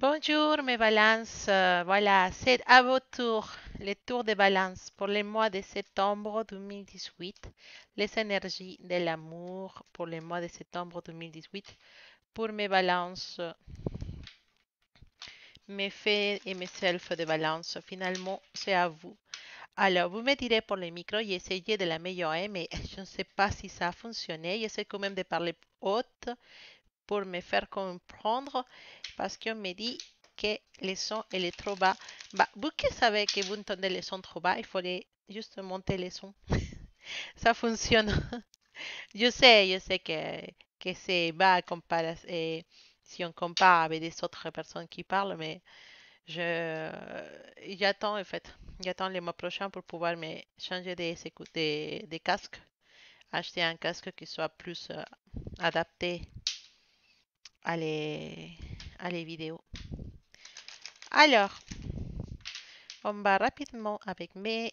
Bonjour mes balances, voilà, c'est à votre tour, les tours de balance pour le mois de septembre 2018, les énergies de l'amour pour le mois de septembre 2018, pour mes balances, mes faits et mes selfs de balance, finalement c'est à vous. Alors, vous me direz pour le micro, j'ai essayé de l'améliorer, mais je ne sais pas si ça a fonctionné, j'essaie quand même de parler haute pour me faire comprendre parce qu'on me dit que le son il est trop bas. Bah, vous qui savez que vous entendez le son trop bas, il faudrait juste monter le son. Ça fonctionne. Je sais que c'est bas si on compare avec des autres personnes qui parlent, mais je j'attends en fait. J'attends le mois prochain pour pouvoir me changer des casques, acheter un casque qui soit plus adapté à les vidéos. Alors, on va rapidement avec mes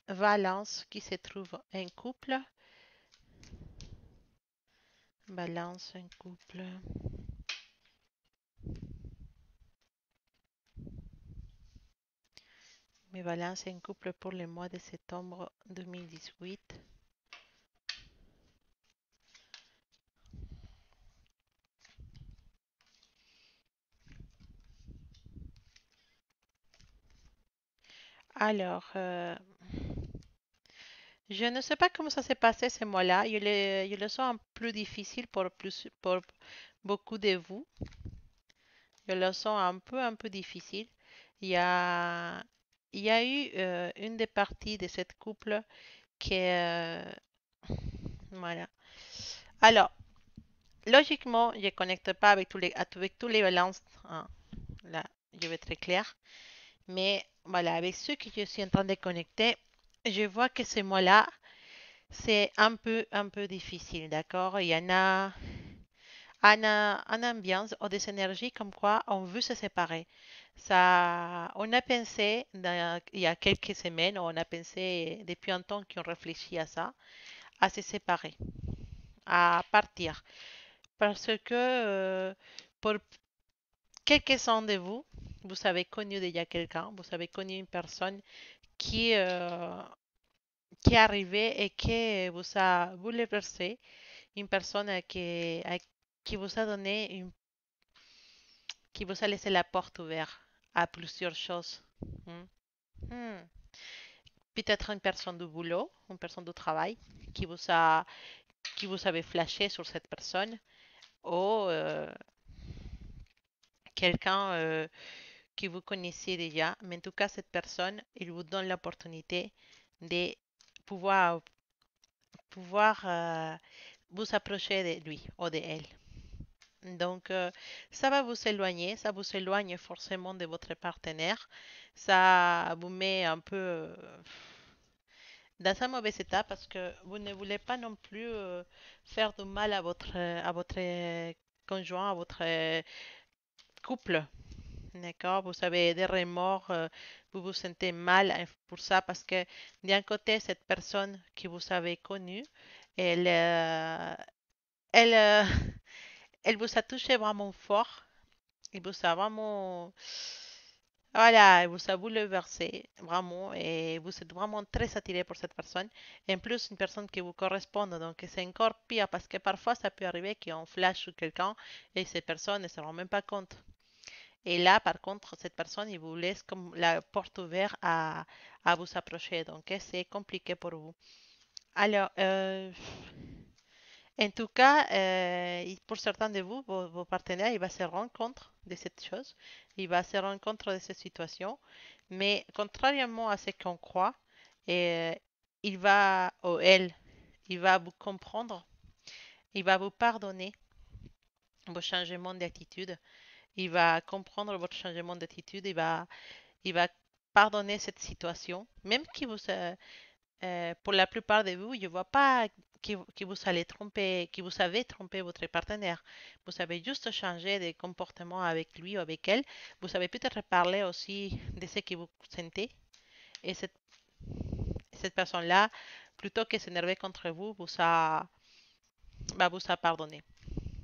balances qui se trouvent en couple. Balance en couple. Mes balances en couple pour le mois de septembre 2018. Alors, je ne sais pas comment ça s'est passé ce mois-là. Je le sens un peu plus difficile pour beaucoup de vous. Je le sens un peu difficile. Il y a, il y a eu une des parties de cette couple qui est, voilà. Alors, logiquement, je ne connecte pas avec tous les balances, hein. Là, je vais être très clair. Mais voilà, avec ceux que je suis en train de connecter, je vois que ce mois-là, c'est un peu difficile, d'accord? Il y en a une ambiance ou des énergies comme quoi on veut se séparer. Ça, on a pensé il y a quelques semaines, on a pensé depuis un temps qu'on réfléchit à ça, à se séparer, à partir. Parce que pour quelques-uns de vous, vous avez connu déjà quelqu'un, vous avez connu une personne qui, euh, qui est arrivée et qui vous a bouleversé, une personne qui vous a donné qui vous a laissé la porte ouverte à plusieurs choses. Hmm. Hmm. Peut-être une personne du boulot, une personne du travail qui vous avait flashé sur cette personne ou quelqu'un que vous connaissiez déjà. Mais en tout cas, cette personne, il vous donne l'opportunité de pouvoir, pouvoir vous approcher de lui ou de elle. Donc, ça vous éloigne forcément de votre partenaire. Ça vous met un peu dans un mauvais état parce que vous ne voulez pas non plus faire du mal à votre conjoint, à votre couple. D'accord? Vous avez des remords, vous vous sentez mal pour ça parce que d'un côté, cette personne que vous avez connue, elle, elle, elle vous a touché vraiment fort. Il vous a vraiment, voilà, il vous a bouleversé vraiment et vous êtes vraiment très attiré pour cette personne. En plus, une personne qui vous correspond, donc c'est encore pire parce que parfois ça peut arriver qu'on flash sur quelqu'un et cette personne ne se rend même pas compte. Et là, par contre, cette personne, il vous laisse comme la porte ouverte à vous approcher. Donc, c'est compliqué pour vous. Alors, en tout cas, pour certains de vous, vos partenaires, il va se rendre compte de cette chose, il va se rendre compte de cette situation, mais contrairement à ce qu'on croit, euh, il va, ou elle, il va vous comprendre, il va vous pardonner vos changements d'attitude, il va comprendre votre changement d'attitude, il va pardonner cette situation, même qui pour la plupart de vous, je ne vois pas que vous allez tromper, que vous avez trompé votre partenaire. Vous avez juste changé de comportement avec lui ou avec elle. Vous avez peut-être parlé aussi de ce que vous sentez. Et cette personne-là, plutôt que s'énerver contre vous, vous a pardonné.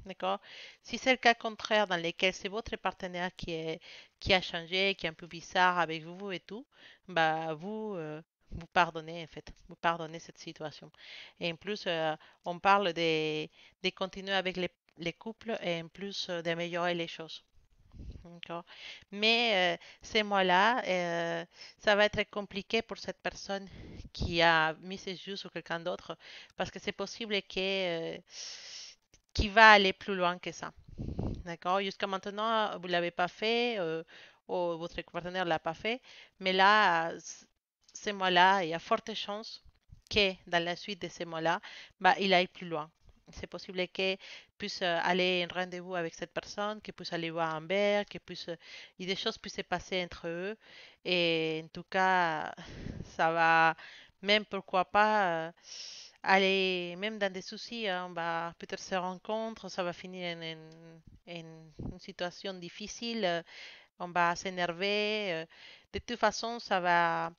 D'accord? Si c'est le cas contraire dans lequel c'est votre partenaire qui a changé, qui est un peu bizarre avec vous et tout, bah vous pardonnez en fait, vous pardonnez cette situation. Et en plus, on parle de continuer avec les couples et en plus d'améliorer les choses. D'accord. Mais ces mois-là, ça va être compliqué pour cette personne qui a mis ses yeux sur quelqu'un d'autre parce que c'est possible qu'il va aller plus loin que ça. D'accord? Jusqu'à maintenant, vous ne l'avez pas fait ou votre partenaire ne l'a pas fait. Mais là, ces mois-là, il y a forte chance que dans la suite de ces mois-là, bah, il aille plus loin. C'est possible qu'il puisse aller à un rendez-vous avec cette personne, qu'il puisse aller voir un verre, des choses puissent se passer entre eux. Et en tout cas, ça va même pourquoi pas aller même dans des soucis, hein, on va peut-être se rencontrer, ça va finir en une situation difficile, on va s'énerver. De toute façon, ça va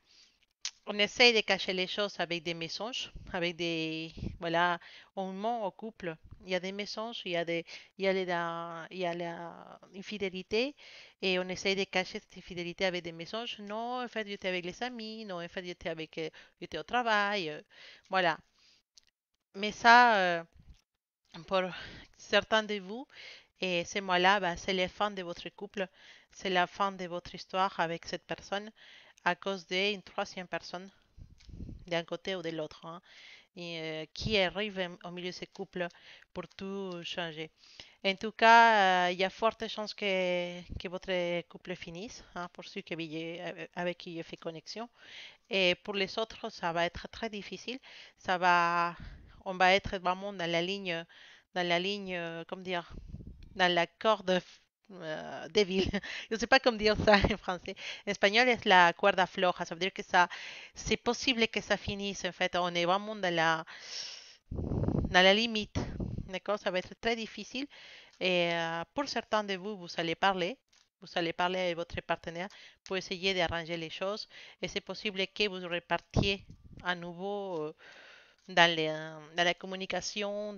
on essaye de cacher les choses avec des mensonges, avec des, voilà, on ment au couple. Il y a des mensonges, il y a la infidélité et on essaye de cacher cette infidélité avec des mensonges. Non, en fait, j'étais avec les amis, non, en fait, j'étais au travail, voilà. Mais ça, pour certains de vous, et ces mois-là, bah, c'est la fin de votre couple, c'est la fin de votre histoire avec cette personne à cause d'une troisième personne d'un côté ou de l'autre, hein, qui arrive au milieu de ce couple pour tout changer. En tout cas, il y a forte chance que votre couple finisse, hein, pour ceux avec qui j'ai fait connexion. Et pour les autres, ça va être très difficile. Ça va, on va être vraiment dans la ligne, comment dire, dans la corde débil. Je ne sais pas comment dire ça en français. En espagnol es la cuerda floja. Ça veut dire que ça, c'est possible que ça finisse. En fait, on est vraiment dans la limite. D'accord? Ça va être très difficile. Et pour certains de vous, vous allez parler. Vous allez parler avec votre partenaire pour essayer d'arranger les choses. Et c'est possible que vous repartiez à nouveau dans la communication,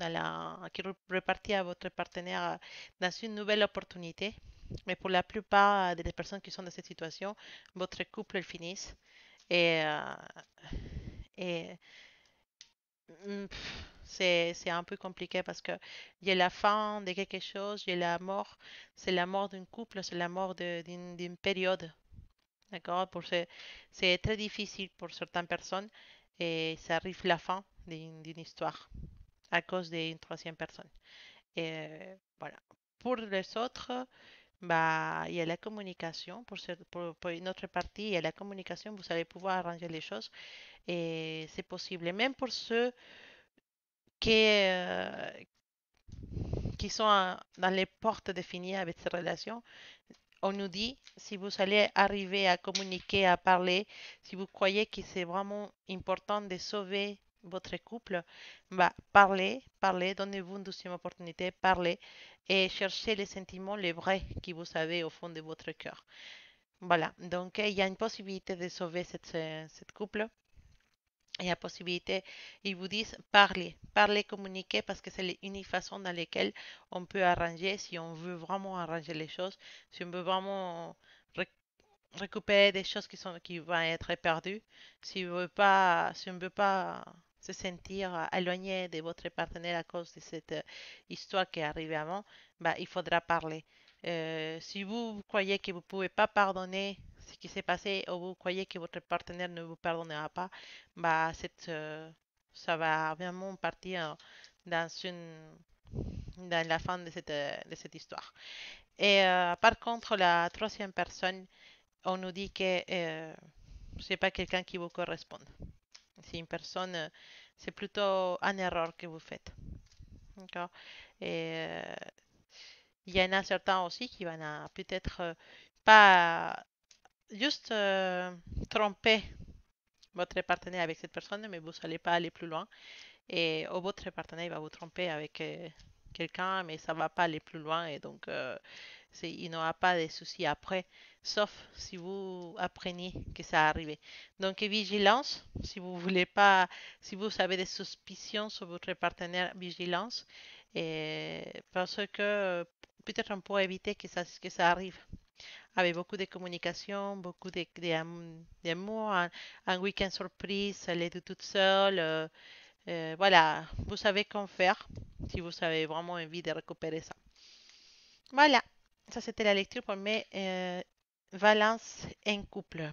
qui repartit à votre partenaire dans une nouvelle opportunité. Mais pour la plupart des personnes qui sont dans cette situation, votre couple finit et, et c'est un peu compliqué parce que il y a la fin de quelque chose, il y a la mort, c'est la mort d'un couple, c'est la mort d'une période. D'accord? C'est très difficile pour certaines personnes et ça arrive la fin d'une histoire à cause d'une troisième personne. Et voilà. Pour les autres, bah, il y a la communication. Pour une autre partie, il y a la communication. Vous allez pouvoir arranger les choses et c'est possible. Et même pour ceux qui, euh, qui sont dans les portes définies avec ces relations, on nous dit, si vous allez arriver à communiquer, à parler, si vous croyez que c'est vraiment important de sauver votre couple, bah, parlez, parlez, donnez-vous une deuxième opportunité, parlez et cherchez les sentiments, les vrais que vous avez au fond de votre cœur. Voilà, donc il y a une possibilité de sauver cette couple. Il y a possibilité, ils vous disent parler, parler, communiquer parce que c'est l'unique façon dans laquelle on peut arranger, si on veut vraiment arranger les choses, si on veut vraiment récupérer des choses qui vont être perdues, si on ne veut pas se sentir éloigné de votre partenaire à cause de cette histoire qui est arrivée avant, bah, il faudra parler. Si vous croyez que vous ne pouvez pas pardonner ce qui s'est passé ou vous croyez que votre partenaire ne vous pardonnera pas, bah, ça va vraiment partir dans dans la fin de cette histoire. Et par contre, la troisième personne, on nous dit que c'est pas quelqu'un qui vous correspond. C'est une personne, c'est plutôt un erreur que vous faites. D'accord? Et il y en a certains aussi qui vont peut-être pas juste tromper votre partenaire avec cette personne, mais vous n'allez pas aller plus loin. Et votre partenaire va vous tromper avec quelqu'un, mais ça va pas aller plus loin. Et donc, il n'y aura pas de soucis après, sauf si vous apprenez que ça arrive. Donc, vigilance, si vous voulez pas, si vous avez des suspicions sur votre partenaire, vigilance. Et parce que peut-être on pourrait éviter que ça arrive avec beaucoup de communication, beaucoup d'amour, un week-end surprise, elle est toute seule. Voilà, vous savez comment faire si vous avez vraiment envie de récupérer ça. Voilà, ça c'était la lecture pour mes valences en couple.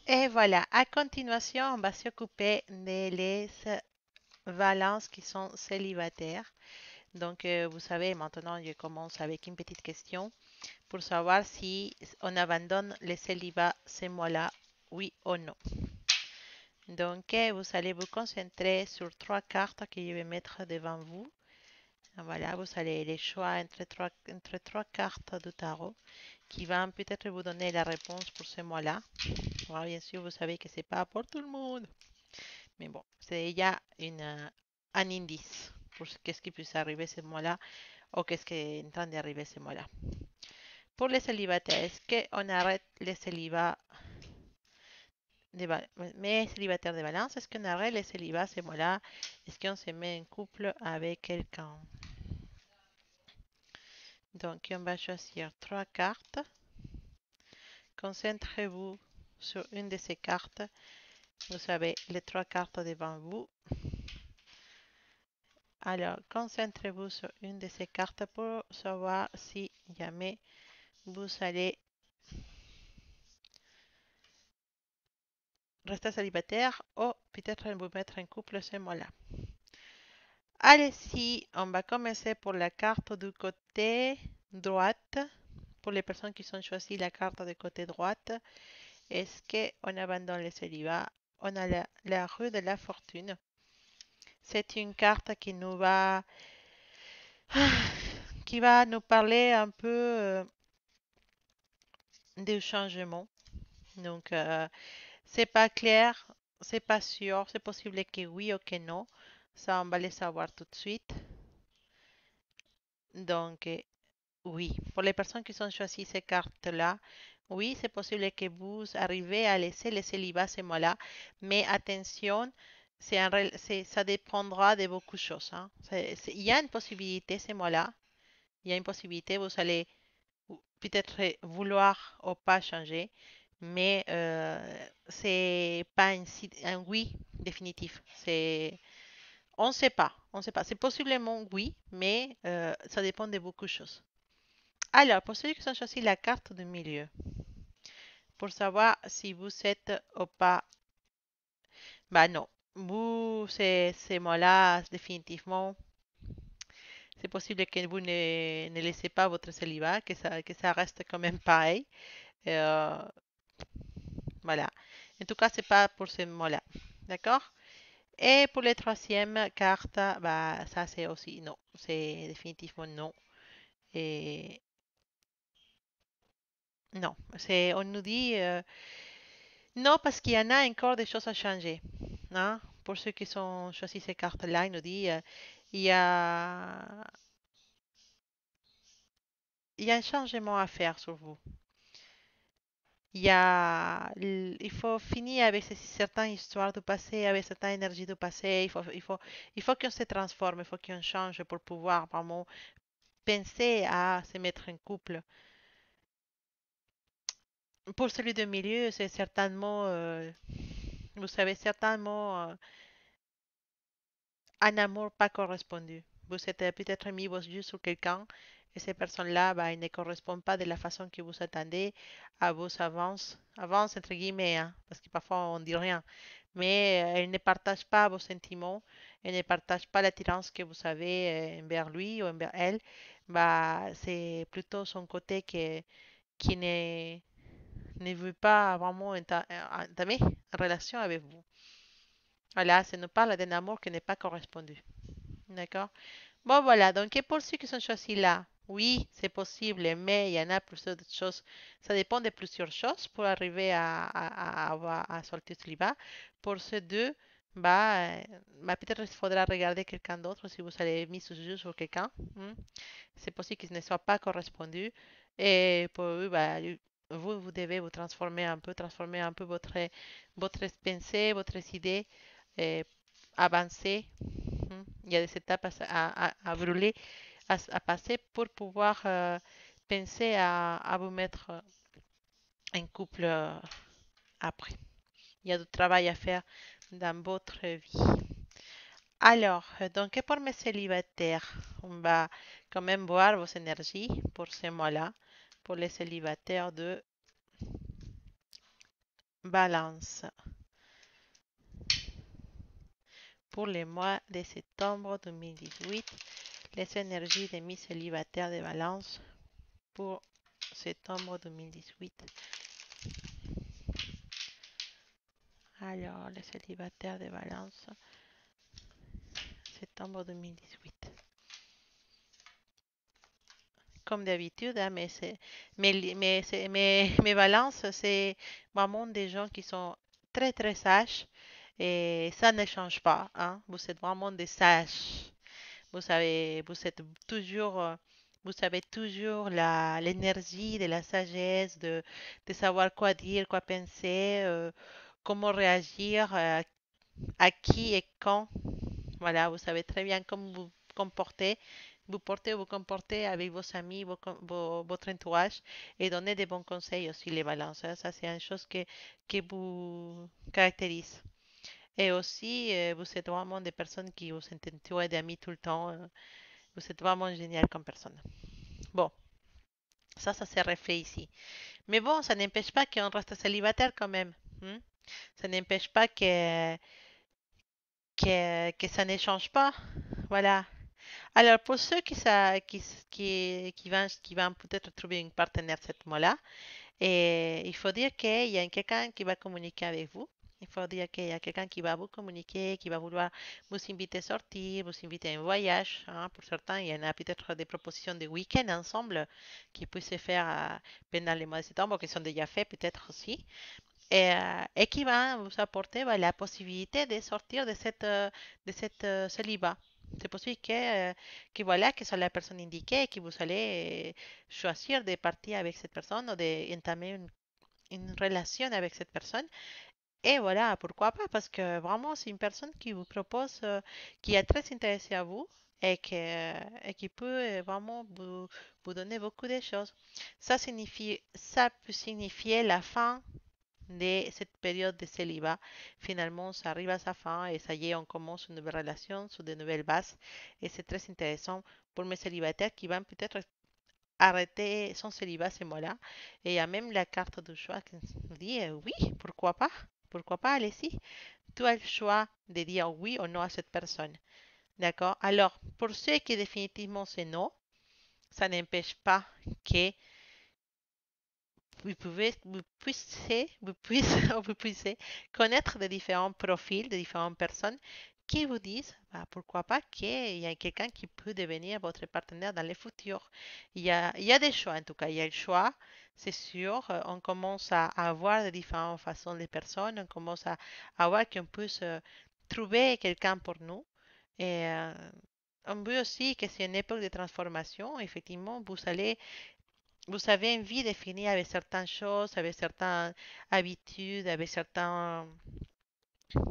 Et voilà, à continuation, on va s'occuper de les valences qui sont célibataires. Donc, vous savez, maintenant, je commence avec une petite question pour savoir si on abandonne le célibat ce mois-là, oui ou non. Donc, vous allez vous concentrer sur trois cartes que je vais mettre devant vous. Voilà, vous allez les choix entre trois cartes du tarot qui vont peut-être vous donner la réponse pour ce mois-là. Bon, bien sûr, vous savez que c'est pas pour tout le monde, mais bon, c'est déjà un indice pour qu'est-ce qui peut arriver ce mois-là ou qu'est-ce qui est en train d'arriver ce mois-là. Pour les célibataires, est-ce qu'on arrête les célibats mais célibataires de balance, est-ce qu'on arrête les célibats ce mois-là? Est-ce qu'on se met en couple avec quelqu'un? Donc, on va choisir trois cartes. Concentrez-vous sur une de ces cartes. Vous avez les trois cartes devant vous. Alors, concentrez-vous sur une de ces cartes pour savoir si jamais vous allez rester célibataire ou peut-être vous mettre en couple ce mois-là. Allez-y, on va commencer pour la carte du côté droite. Pour les personnes qui ont choisi la carte du côté droite, est-ce qu'on abandonne le célibat? On a la rue de la fortune. C'est une carte qui va nous parler un peu du changement. Donc, c'est pas clair, c'est pas sûr, c'est possible que oui ou que non. Ça, on va le savoir tout de suite. Donc, oui, pour les personnes qui ont choisi ces cartes-là, oui, c'est possible que vous arrivez à laisser le célibat ce mois-là, mais attention, ça dépendra de beaucoup de choses, hein. Il y a une possibilité ce mois-là, il y a une possibilité, vous allez peut-être vouloir ou pas changer, mais c'est pas un oui définitif. On ne sait pas, on ne sait pas. C'est possiblement oui, mais ça dépend de beaucoup de choses. Alors, pour ceux qui ont choisi la carte du milieu, pour savoir si vous êtes ou pas, bah non, vous, ces mots-là, définitivement, c'est possible que vous ne laissez pas votre célibat, que ça reste quand même pareil. Euh, voilà. En tout cas, c'est pas pour ce mots-là. D'accord? Et pour la troisième carte, bah, ça c'est aussi non. C'est définitivement non. Et non, on nous dit non parce qu'il y en a encore des choses à changer, hein. Pour ceux qui ont choisi ces cartes-là, il nous dit il y a, il y a un changement à faire sur vous. Il faut finir avec certaines histoires du passé, avec certaines énergies du passé. Il faut qu'on se transforme, il faut qu'on change pour pouvoir vraiment penser à se mettre en couple. Pour celui de milieu, c'est certainement, vous savez, certainement un amour pas correspondu. Vous êtes peut-être mis vos yeux sur quelqu'un et cette personne-là, bah, il ne correspond pas de la façon que vous attendez à vos avances entre guillemets, hein, parce que parfois on dit rien, mais elle ne partage pas vos sentiments, elle ne partage pas l'attirance que vous avez envers lui ou envers elle. Bah, c'est plutôt son côté qui ne veut pas vraiment entamer une relation avec vous. Voilà, ça nous parle d'un amour qui n'est pas correspondu. D'accord? Bon, voilà. Donc, et pour ceux qui sont choisis là, oui, c'est possible, mais il y en a plusieurs autres choses. Ça dépend de plusieurs choses pour arriver à sortir du liba. Pour ceux deux, bah, peut-être il faudra regarder quelqu'un d'autre si vous avez mis sous yeux sur quelqu'un. C'est possible qu'il ne soit pas correspondu. Et pour eux, bah, vous devez vous transformer un peu votre pensée, votre idée avancer. Il y a des étapes à brûler, à passer pour pouvoir penser à vous mettre en couple après. Il y a du travail à faire dans votre vie. Alors, donc pour mes célibataires, on va quand même voir vos énergies pour ce mois-là, pour les célibataires de Balance, pour le mois de septembre 2018, les énergies de mes célibataires de Balance pour septembre 2018. Alors, les célibataires de Balance, septembre 2018. Comme d'habitude, hein, mes balances, c'est vraiment des gens qui sont très très sages et ça ne change pas. Hein. Vous êtes vraiment des sages. Vous savez, vous avez toujours l'énergie de la sagesse, de savoir quoi dire, quoi penser, comment réagir, à qui et quand. Voilà, vous savez très bien comment vous comporter, vous portez ou vous comportez avec vos amis, votre entourage et donner des bons conseils aussi, les balances. Hein. Ça, c'est une chose que vous caractérise. Et aussi, vous êtes vraiment des personnes qui vous êtes entourées d'amis tout le temps. Vous êtes vraiment génial comme personne. Bon, ça se reflète ici. Mais bon, ça n'empêche pas qu'on reste célibataire quand même. Hein. Ça n'empêche pas que ça ne change pas. Voilà. Alors, pour ceux qui vont peut-être trouver une partenaire cette mois-là, et il faut dire qu'il y a quelqu'un qui va communiquer avec vous. Il faut dire qu'il y a quelqu'un qui va vous communiquer, qui va vouloir vous inviter à sortir, vous inviter à un voyage. Hein. Pour certains, il y en a peut-être des propositions de week-end ensemble qui peuvent se faire pendant le mois de septembre, qui sont déjà faits peut-être aussi et qui va vous apporter la possibilité de sortir de cette célibat. C'est possible que voilà, que soit la personne indiquée et que vous allez choisir de partir avec cette personne ou d'entamer une relation avec cette personne. Et voilà, pourquoi pas, parce que vraiment, c'est une personne qui vous propose, qui est très intéressée à vous et qui peut vraiment vous donner beaucoup de choses. Ça peut signifier la fin de cette période de célibat. Finalement, ça arrive à sa fin et ça y est, on commence une nouvelle relation sur de nouvelles bases. Et c'est très intéressant pour mes célibataires qui vont peut-être arrêter son célibat ce mois-là. Et il y a même la carte du choix qui nous dit oui, pourquoi pas? Pourquoi pas? Allez-y. Tu as le choix de dire oui ou non à cette personne. D'accord? Alors, pour ceux qui définitivement c'est non, ça n'empêche pas que vous puissiez connaître des différents profils, de différentes personnes qui vous disent, bah, pourquoi pas qu'il y a quelqu'un qui peut devenir votre partenaire dans le futur. Il y a des choix, en tout cas, il y a le choix, c'est sûr. On commence à avoir de différentes façons de personnes, on commence à voir qu'on peut se trouver quelqu'un pour nous. Et on veut aussi que c'est une époque de transformation. Effectivement, vous avez envie de finir avec certaines choses, avec certaines habitudes, avec certaines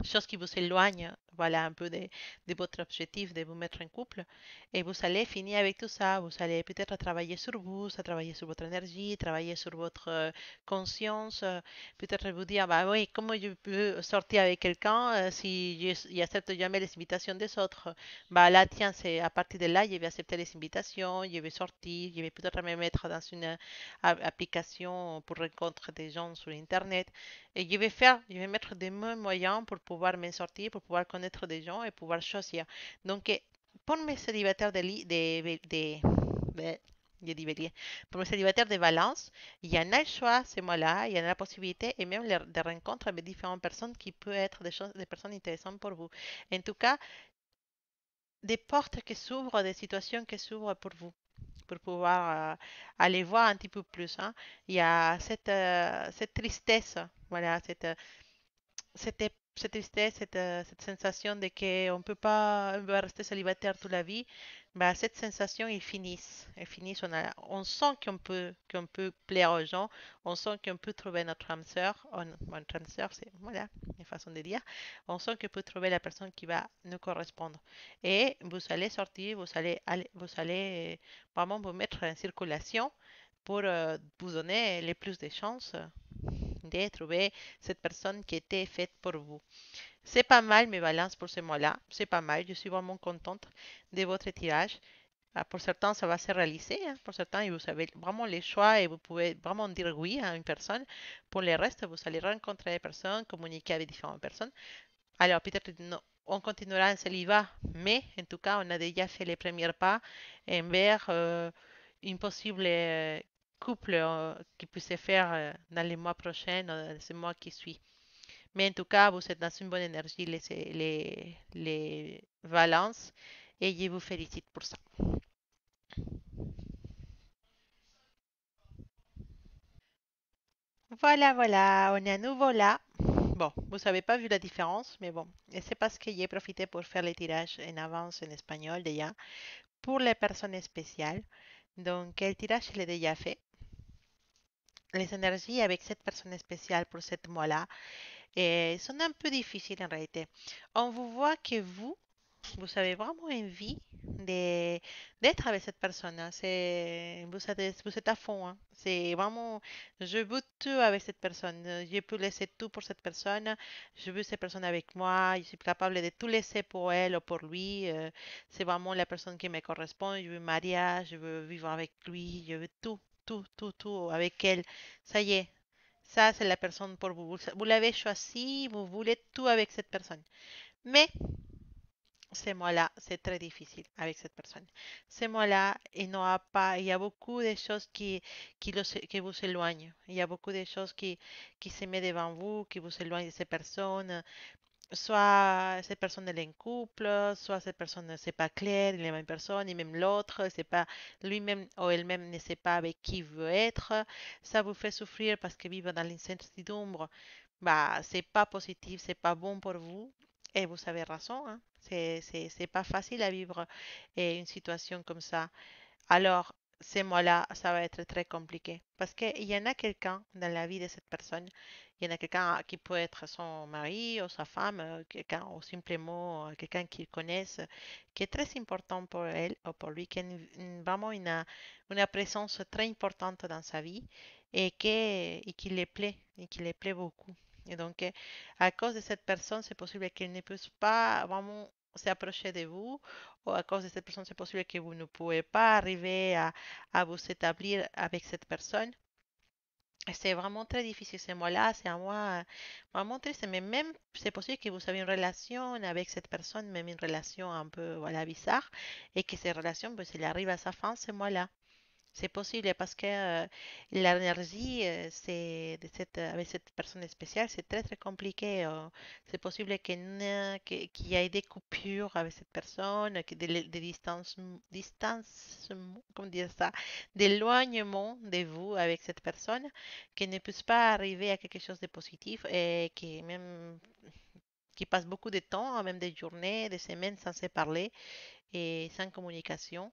chose qui vous éloigne, voilà, un peu de votre objectif de vous mettre en couple. Et vous allez finir avec tout ça. Vous allez peut-être travailler sur vous, à travailler sur votre énergie, travailler sur votre conscience. Peut-être vous dire, bah oui, comment je peux sortir avec quelqu'un si j'accepte jamais les invitations des autres? Bah là, tiens, c'est à partir de là, je vais accepter les invitations, je vais sortir, je vais peut-être me mettre dans une application pour rencontrer des gens sur Internet. Et je vais mettre des moyens pour pouvoir m'en sortir, pour pouvoir connaître des gens et pouvoir choisir. Donc, pour mes célibataires de- je dis bélier. Pour mes célibataires de Valence, il y en a le choix ce mois-là, il y en a la possibilité et même des rencontres avec différentes personnes qui peuvent être des personnes intéressantes pour vous. En tout cas, des portes qui s'ouvrent, des situations qui s'ouvrent pour vous pour pouvoir aller voir un petit peu plus. Hein. Il y a cette tristesse, voilà, cette cette tristesse, cette sensation de qu'on peut pas, on va rester célibataire toute la vie, bah, cette sensation, ils finissent, on sent qu'on peut plaire aux gens, on sent qu'on peut trouver notre âme sœur, notre âme sœur, c'est, voilà, une façon de dire, on sent qu'on peut trouver la personne qui va nous correspondre. Et vous allez sortir, vous allez vraiment vous mettre en circulation pour vous donner les plus de chances de trouver cette personne qui était faite pour vous. C'est pas mal mes balances pour ce mois-là. C'est pas mal. Je suis vraiment contente de votre tirage. Ah, pour certains, ça va se réaliser, hein. Pour certains, vous avez vraiment les choix et vous pouvez vraiment dire oui à une personne. Pour le reste, vous allez rencontrer des personnes, communiquer avec différentes personnes. Alors, peut-être on continuera en célibat, mais en tout cas, on a déjà fait les premiers pas vers une possible couple qui puisse se faire dans les mois prochains, dans ces mois qui suivent. Mais en tout cas, vous êtes dans une bonne énergie, les balances, et je vous félicite pour ça. Voilà, voilà, on est à nouveau là. Bon, vous n'avez pas vu la différence, mais bon, et c'est parce que j'ai profité pour faire les tirages en avance en espagnol déjà, pour les personnes spéciales. Donc, le tirage, il est déjà fait. Les énergies avec cette personne spéciale pour ce mois-là sont un peu difficiles en réalité. On vous voit que vous avez vraiment envie de d'être avec cette personne, hein. Vous êtes à fond, hein. C'est vraiment, je veux tout avec cette personne. Je peux laisser tout pour cette personne. Je veux cette personne avec moi. Je suis capable de tout laisser pour elle ou pour lui. C'est vraiment la personne qui me correspond. Je veux mariage, je veux vivre avec lui. Je veux tout, tout, tout, tout avec elle. Ça y est. Ça, c'est la personne pour vous. Vous l'avez choisi, vous voulez tout avec cette personne. Mais ces mois-là, c'est très difficile avec cette personne. Ces mois-là, il y a beaucoup de choses qui vous éloignent. Il y a beaucoup de choses qui se mettent devant vous, qui vous éloignent de ces personnes. Soit cette personne elle est en couple, soit cette personne ne sait pas clair, il est la même personne, et même l'autre, c'est pas lui-même ou elle-même ne sait pas avec qui il veut être. Ça vous fait souffrir parce que vivre dans l'incertidumbre, bah, c'est pas positif, c'est pas bon pour vous. Et vous avez raison, hein. C'est pas facile à vivre une situation comme ça. Alors, ces mois-là, ça va être très compliqué parce qu'il y en a quelqu'un dans la vie de cette personne. Il y en a quelqu'un qui peut être son mari ou sa femme, quelqu'un ou simplement quelqu'un qu'ils connaissent, qui est très important pour elle ou pour lui, qui a vraiment une présence très importante dans sa vie et qui les plaît, et qui les plaît beaucoup. Et donc, à cause de cette personne, c'est possible qu'elle ne puisse pas vraiment s'approcher de vous ou à cause de cette personne, c'est possible que vous ne pouvez pas arriver à vous établir avec cette personne. C'est vraiment très difficile ce mois-là, c'est un mois vraiment triste, mais même c'est possible que vous avez une relation avec cette personne, même une relation un peu voilà, bizarre, et que cette relation, pues, elle arrive à sa fin ce mois-là. C'est possible parce que l'énergie avec cette personne spéciale, c'est très très compliqué. C'est possible qu'il y ait des coupures avec cette personne, des comment dire ça, d'éloignement de vous avec cette personne, qui ne puisse pas arriver à quelque chose de positif et qui passe beaucoup de temps, même des journées, des semaines sans se parler et sans communication.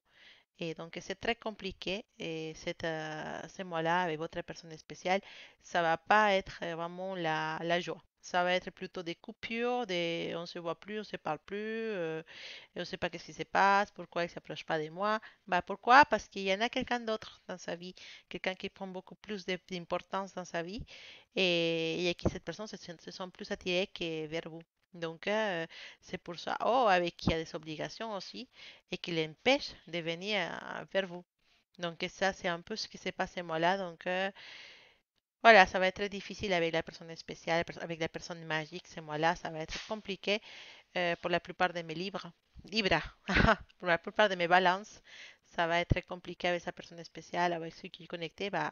Et donc, c'est très compliqué. Et ce mois-là, avec votre personne spéciale, ça va pas être vraiment la joie. Ça va être plutôt des coupures, on se voit plus, on se parle plus, et on sait pas qu'est-ce qui se passe, pourquoi il s'approche pas de moi. Bah, pourquoi? Parce qu'il y en a quelqu'un d'autre dans sa vie, quelqu'un qui prend beaucoup plus d'importance dans sa vie, et qui cette personne se sent plus attirée que vers vous. Donc, c'est pour ça. Oh, avec qui il y a des obligations aussi et qui l'empêche de venir vers vous. Donc ça, c'est un peu ce qui s'est passé moi là. Donc voilà, ça va être très difficile avec la personne spéciale, avec la personne magique, ce mois-là, ça va être compliqué pour la plupart de mes livres. Libra, pour la plupart de mes balances, ça va être très compliqué avec sa personne spéciale, avec ceux qui est connecté, bah,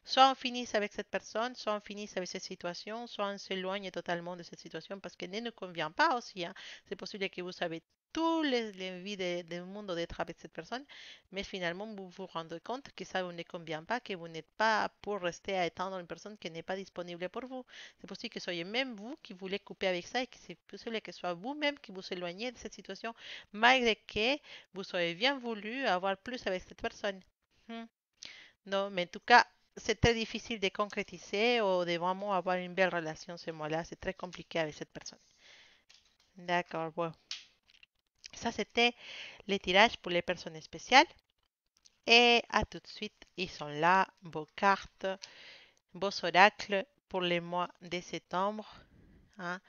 soit on finisse avec cette personne, soit on finisse avec cette situation, soit on s'éloigne totalement de cette situation parce qu'elle ne nous convient pas aussi, hein. C'est possible que vous avez tous les vies du monde d'être avec cette personne, mais finalement vous vous rendez compte que ça vous ne convient pas, que vous n'êtes pas pour rester à étendre une personne qui n'est pas disponible pour vous. C'est possible que ce soyez même vous qui voulez couper avec ça et que c'est possible que ce soit vous-même qui vous éloignez de cette situation, malgré que vous auriez bien voulu avoir plus avec cette personne. Hmm. Non, mais en tout cas, c'est très difficile de concrétiser ou de vraiment avoir une belle relation ce mois-là. C'est très compliqué avec cette personne. D'accord, bon. Ça, c'était les tirages pour les personnes spéciales. Et à tout de suite, ils sont là, vos cartes, vos oracles pour les mois de septembre, hein.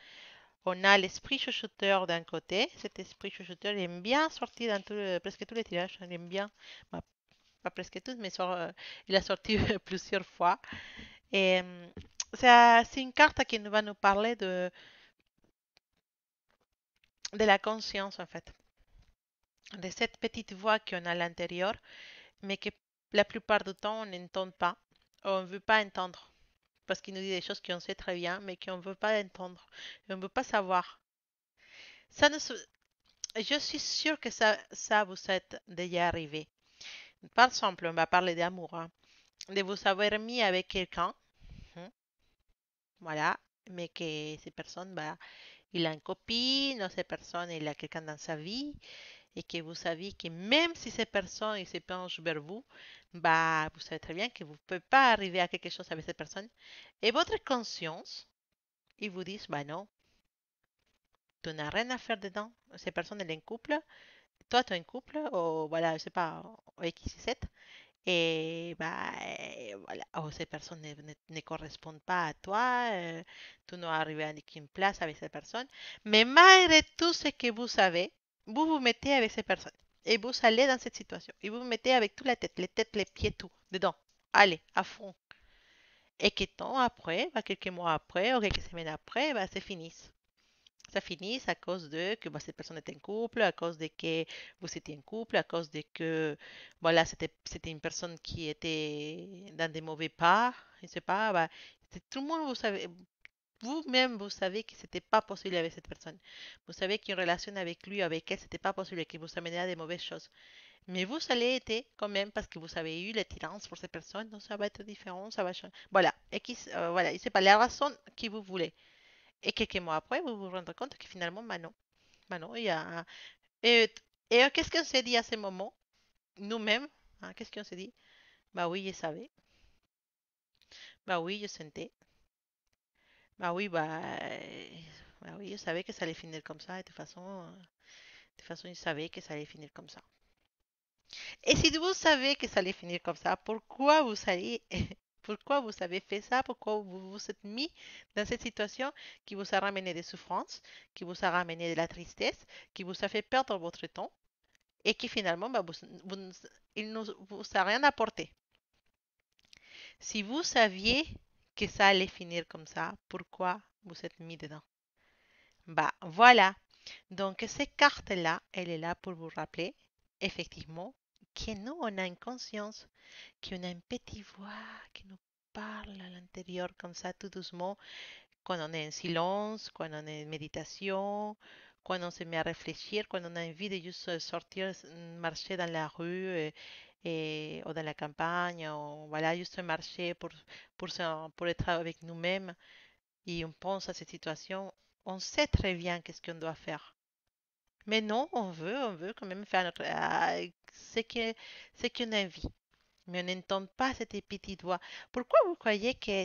On a l'esprit chuchoteur d'un côté. Cet esprit chuchoteur, il aime bien sortir dans presque tous les tirages. Il aime bien, bah, pas presque tous, mais il a sorti plusieurs fois. Et c'est une carte qui nous va nous parler de la conscience, en fait. De cette petite voix qu'on a à l'intérieur, mais que la plupart du temps, on n'entend pas. Ou on ne veut pas entendre. Parce qu'il nous dit des choses qu'on sait très bien, mais qu'on ne veut pas entendre. Et on ne veut pas savoir. Ça ne se- Je suis sûre que ça vous est déjà arrivé. Par exemple, on va parler d'amour, hein. De vous avoir mis avec quelqu'un, hein, voilà, mais que cette personne, bah, il a une copine, ou cette personne, il a quelqu'un dans sa vie, et que vous savez que même si cette personne il se penche vers vous, bah, vous savez très bien que vous ne pouvez pas arriver à quelque chose avec cette personne. Et votre conscience, il vous dit, bah non, tu n'as rien à faire dedans. Cette personne, elle est en couple, toi, tu es en couple, ou voilà, je sais pas, ou X, Y, Z. Et bah, voilà, oh, ces personnes ne correspondent pas à toi, tu n'as arrivé à une place avec cette personne. Mais malgré tout ce que vous savez, vous vous mettez avec ces personnes. Et vous allez dans cette situation. Et vous vous mettez avec toute la tête, les têtes, les pieds, tout, dedans. Allez, à fond. Et que temps après, bah, quelques mois après, ou quelques semaines après, bah, c'est fini. Ça finit à cause de que bah, cette personne est en couple, à cause de que vous étiez en couple, à cause de que voilà, c'était une personne qui était dans des mauvais pas, je sais pas, bah, tout le monde, vous savez, vous-même, vous savez que c'était pas possible avec cette personne. Vous savez qu'une relation avec lui, avec elle, c'était pas possible et que vous amenait à des mauvaises choses. Mais vous allez être quand même parce que vous avez eu l'attirance pour cette personne, donc ça va être différent, ça va changer. Voilà, et voilà, c'est pas la raison que vous voulez. Et quelques mois après, vous vous rendez compte que finalement, bah non, il y a... Et, qu'est-ce qu'on s'est dit à ce moment? Nous-mêmes, hein, qu'est-ce qu'on s'est dit? Bah oui, je savais. Bah oui, je sentais. Bah oui, bah oui, je savais que ça allait finir comme ça. Et de toute façon, je savais que ça allait finir comme ça. Et si vous savez que ça allait finir comme ça, pourquoi vous allez... Pourquoi vous avez fait ça? Pourquoi vous vous êtes mis dans cette situation qui vous a ramené des souffrances, qui vous a ramené de la tristesse, qui vous a fait perdre votre temps et qui finalement, bah, il ne vous a rien apporté. Si vous saviez que ça allait finir comme ça, pourquoi vous êtes mis dedans? Bah voilà. Donc cette carte-là, elle est là pour vous rappeler, effectivement, que nous, on a une conscience, qu'on a une petite voix qui nous parle à l'intérieur comme ça, tout doucement, quand on est en silence, quand on est en méditation, quand on se met à réfléchir, quand on a envie de juste sortir, marcher dans la rue ou dans la campagne, ou voilà, juste marcher pour être avec nous-mêmes et on pense à cette situation, on sait très bien qu'est-ce qu'on doit faire. Mais non, on veut quand même faire ce qu'on a envie. Mais on n'entend pas cette petite voix. Pourquoi vous croyez que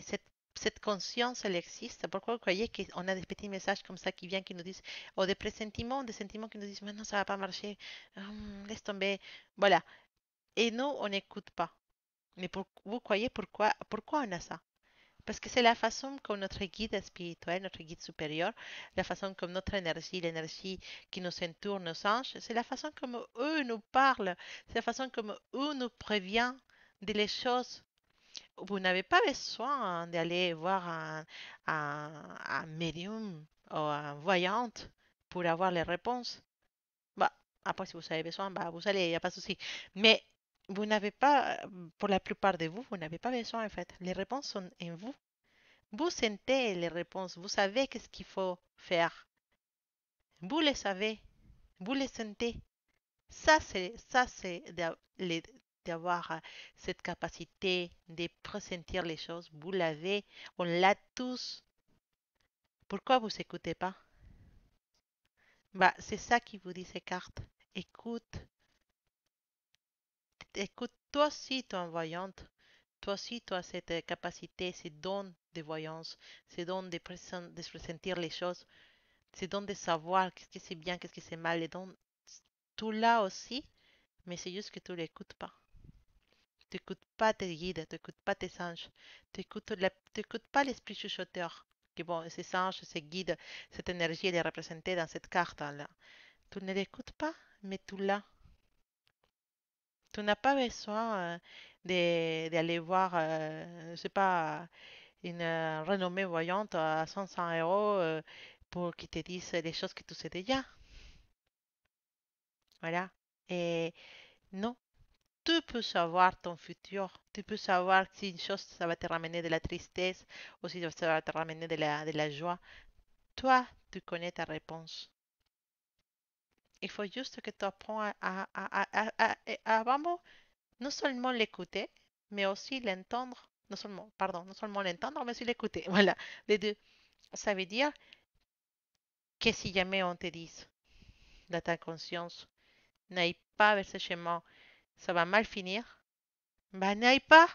cette conscience, elle existe? Pourquoi vous croyez qu'on a des petits messages comme ça qui viennent, qui nous disent, ou des sentiments qui nous disent, mais non, ça va pas marcher, laisse tomber. Voilà. Et nous, on n'écoute pas. Mais vous croyez pourquoi on a ça? Parce que c'est la façon comme notre guide spirituel, notre guide supérieur, la façon comme notre énergie, l'énergie qui nous entoure, nos anges, c'est la façon comme eux nous parlent, c'est la façon comme eux nous préviennent de les choses. Vous n'avez pas besoin d'aller voir un médium ou un voyante pour avoir les réponses. Bah, Après, si vous avez besoin, bah, vous allez, il n'y a pas de souci. Mais vous n'avez pas, pour la plupart de vous, vous n'avez pas besoin en fait. Les réponses sont en vous. Vous sentez les réponses, vous savez qu'est-ce qu'il faut faire. Vous les savez, vous les sentez. Ça, c'est d'avoir cette capacité de pressentir les choses. Vous l'avez, on l'a tous. Pourquoi vous écoutez pas? Bah, c'est ça qui vous dit ces cartes. Écoute, écoute, toi aussi, toi voyante. Toi aussi, tu as cette capacité, ce don de voyance, ce don de pressentir les choses, ce don de savoir qu'est-ce que c'est bien, qu'est-ce que c'est mal. Les dons, tout là aussi, mais c'est juste que tu l'écoutes pas. Tu n'écoutes pas tes guides, tu n'écoutes pas tes anges, tu n'écoutes pas l'esprit chuchoteur. Que bon, ces anges, ces guides, cette énergie, elle est représentée dans cette carte-là. Tu ne l'écoutes pas, mais tu l'as. Tu n'as pas besoin d'aller voir, je sais pas, une renommée voyante à 500 euros pour qu'ils te disent les choses que tu sais déjà. Voilà. Et non, tu peux savoir ton futur. Tu peux savoir si une chose, ça va te ramener de la tristesse ou si ça va te ramener de la joie. Toi, tu connais ta réponse. Il faut juste que tu apprends à vraiment non seulement l'écouter, mais aussi l'entendre. Non seulement, pardon, non seulement l'entendre, mais aussi l'écouter. Voilà, les deux. Ça veut dire que si jamais on te dit dans ta conscience, n'aille pas vers ce chemin, ça va mal finir, bah n'aille pas.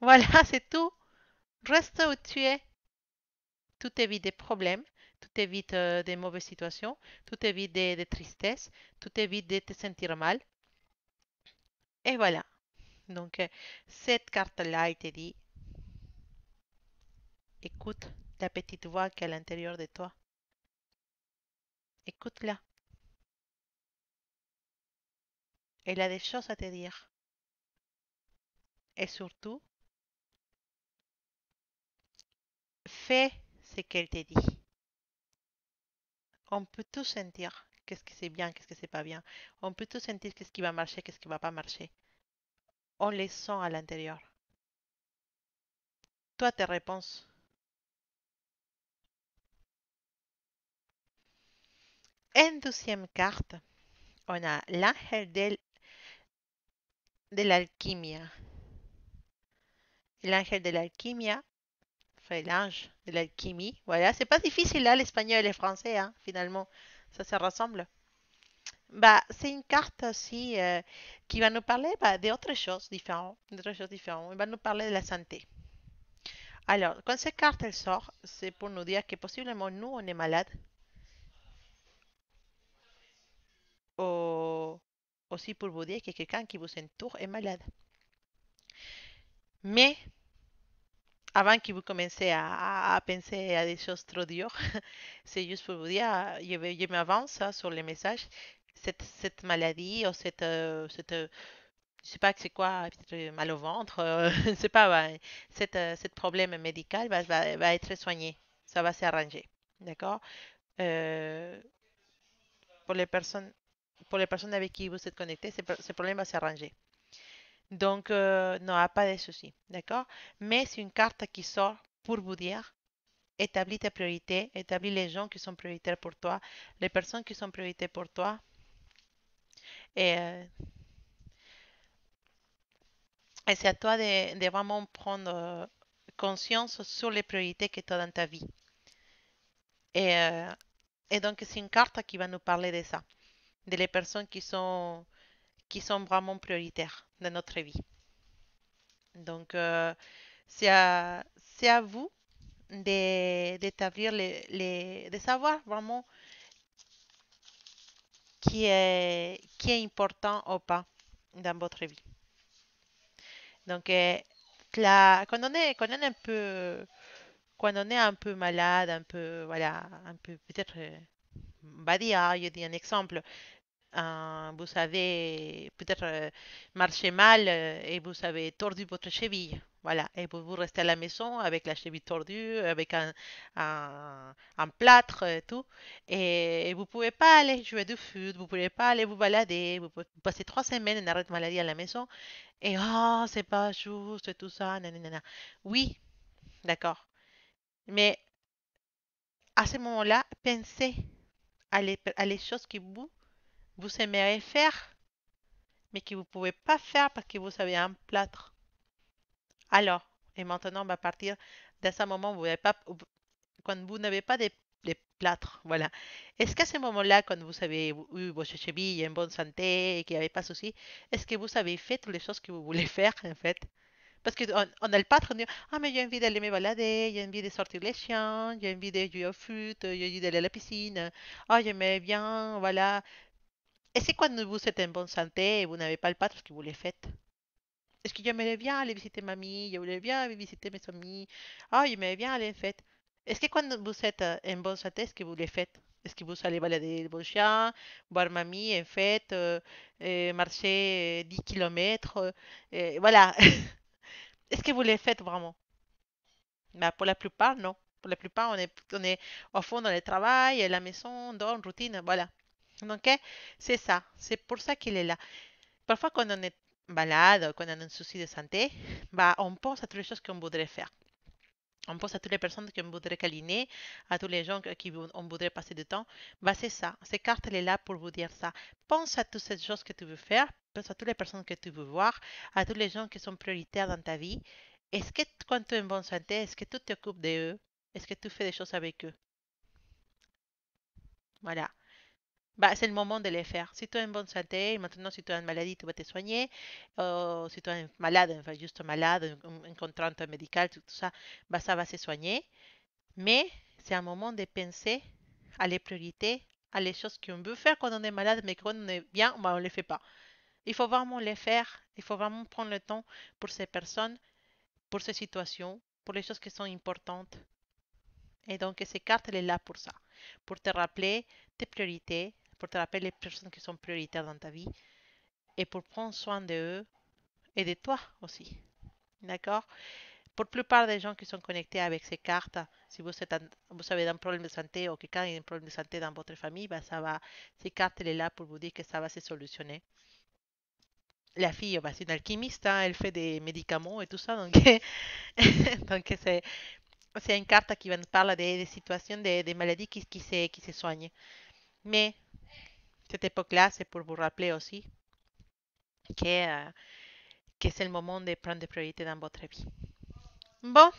Voilà, c'est tout. Reste où tu es. Tout évite des problèmes, tout évite des mauvaises situations, tout évite des tristesses, tout évite de te sentir mal. Et voilà. Donc, cette carte-là, elle te dit, écoute la petite voix qui est à l'intérieur de toi. Écoute-la. Elle a des choses à te dire. Et surtout, fais ce qu'elle te dit. On peut tout sentir qu'est-ce que c'est bien, qu'est-ce que c'est pas bien. On peut tout sentir qu'est-ce qui va marcher, qu'est-ce qui va pas marcher. On les sent à l'intérieur. Toi, tes réponses. En deuxième carte, on a l'angel de l'alquimia. L'angel de l'alquimia, enfin l'ange de l'alchimie. Voilà, c'est pas difficile là, l'espagnol et le français, hein, finalement. Ça se ressemble. Bah, c'est une carte aussi qui va nous parler bah, d'autres choses différentes. D'autres choses différentes. Il va nous parler de la santé. Alors, quand cette carte elle sort, c'est pour nous dire que possiblement nous, on est malade, ou aussi pour vous dire que quelqu'un qui vous entoure est malade. Mais avant que vous commencez à penser à des choses trop dures, c'est juste pour vous dire, je m'avance sur les messages. Cette maladie ou je sais pas que c'est quoi, peut-être mal au ventre, je sais pas, cette problème médical va être soigné. Ça va s'arranger. D'accord? Euh, pour les personnes, pour les personnes avec qui vous êtes connectés, ce problème va s'arranger. Donc, non, pas de soucis. D'accord? Mais c'est une carte qui sort pour vous dire, établis tes priorités, établis les gens qui sont prioritaires pour toi, les personnes qui sont prioritaires pour toi. Et, et c'est à toi de vraiment prendre conscience sur les priorités que tu as dans ta vie. Et, euh, et donc, c'est une carte qui va nous parler de ça, de les personnes qui sont vraiment prioritaires dans notre vie. Donc, c'est à vous d'établir de savoir vraiment qui est important ou pas dans votre vie. Donc, quand on est un peu malade, un peu, voilà, un peu, peut-être, on va dire, je dis un exemple, vous avez peut-être marché mal et vous avez tordu votre cheville. Voilà, et vous restez à la maison avec la cheville tordue, avec un plâtre et tout. Et vous pouvez pas aller jouer du foot, vous pouvez pas aller vous balader, vous pouvez passer 3 semaines en arrêt de maladie à la maison. Et oh, c'est pas juste et tout ça, nanana. Oui, d'accord. Mais à ce moment-là, pensez à les choses que vous aimeriez faire, mais que vous pouvez pas faire parce que vous avez un plâtre. Alors, et maintenant, on va partir de ce moment où vous n'avez pas, quand vous n'avez pas de plâtre, voilà. Est-ce qu'à ce moment-là, quand vous avez eu votre cheville en bonne santé et qu'il n'y avait pas de souci, est-ce que vous avez fait toutes les choses que vous voulez faire, en fait? Parce qu'on a le plâtre, on dit, ah, mais j'ai envie d'aller me balader, j'ai envie de sortir les chiens, j'ai envie de jouer au foot, j'ai envie d'aller à la piscine, ah, j'aimais bien, voilà. Et c'est quand vous êtes en bonne santé et vous n'avez pas le plâtre, ce que vous le faites? Est-ce que j'aimerais bien aller visiter mamie, j'aimerais bien aller visiter mes amis, ah, j'aimerais bien aller en fait. Est-ce que quand vous êtes en bonne santé, est-ce que vous le faites? Est-ce que vous allez balader vos chiens, voir mamie en fait, marcher 10 km, voilà. Est-ce que vous le faites vraiment? Mais pour la plupart, non. Pour la plupart, on est au fond dans le travail, à la maison, dans une routine, voilà. Donc, c'est ça. C'est pour ça qu'il est là. Parfois, quand on est malade, quand on a un souci de santé, bah, on pense à toutes les choses qu'on voudrait faire. On pense à toutes les personnes qu'on voudrait câliner, à tous les gens on voudrait passer du temps. Bah, c'est ça. Cette carte, elle est là pour vous dire ça. Pense à toutes ces choses que tu veux faire. Pense à toutes les personnes que tu veux voir, à tous les gens qui sont prioritaires dans ta vie. Est-ce que quand tu es en bonne santé, est-ce que tu t'occupes d'eux? Est-ce que tu fais des choses avec eux? Voilà. Bah, c'est le moment de les faire. Si tu es en bonne santé, maintenant si tu as une maladie, tu vas te soigner. Si tu es malade, enfin juste malade, une contrainte médicale, tout ça, bah, ça va se soigner. Mais c'est un moment de penser à les priorités, à les choses qu'on veut faire quand on est malade, mais quand on est bien, bah, on ne les fait pas. Il faut vraiment les faire. Il faut vraiment prendre le temps pour ces personnes, pour ces situations, pour les choses qui sont importantes. Et donc, ces cartes, elle est là pour ça, pour te rappeler tes priorités, pour te rappeler les personnes qui sont prioritaires dans ta vie et pour prendre soin d'eux et de toi aussi. D'accord? Pour la plupart des gens qui sont connectés avec ces cartes, si vous avez un problème de santé ou quelqu'un a un problème de santé dans votre famille, bah, ces cartes, elle est là pour vous dire que ça va se solutionner. La fille, bah, c'est une alchimiste, hein, elle fait des médicaments et tout ça, donc, donc c'est une carte qui nous parle des situations, des maladies qui se soignent. Mais cette époque-là, c'est pour vous rappeler aussi que, euh, que c'est le moment de prendre des priorités dans votre vie. Bon,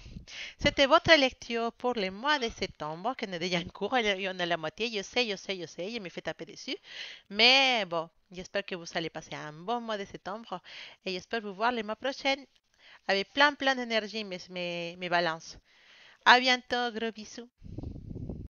c'était votre lecture pour le mois de septembre, qui est déjà en cours. Il y en a la moitié, je me fais taper dessus. Mais bon, j'espère que vous allez passer un bon mois de septembre et j'espère vous voir le mois prochain avec plein d'énergie, mes balances. À bientôt, gros bisous.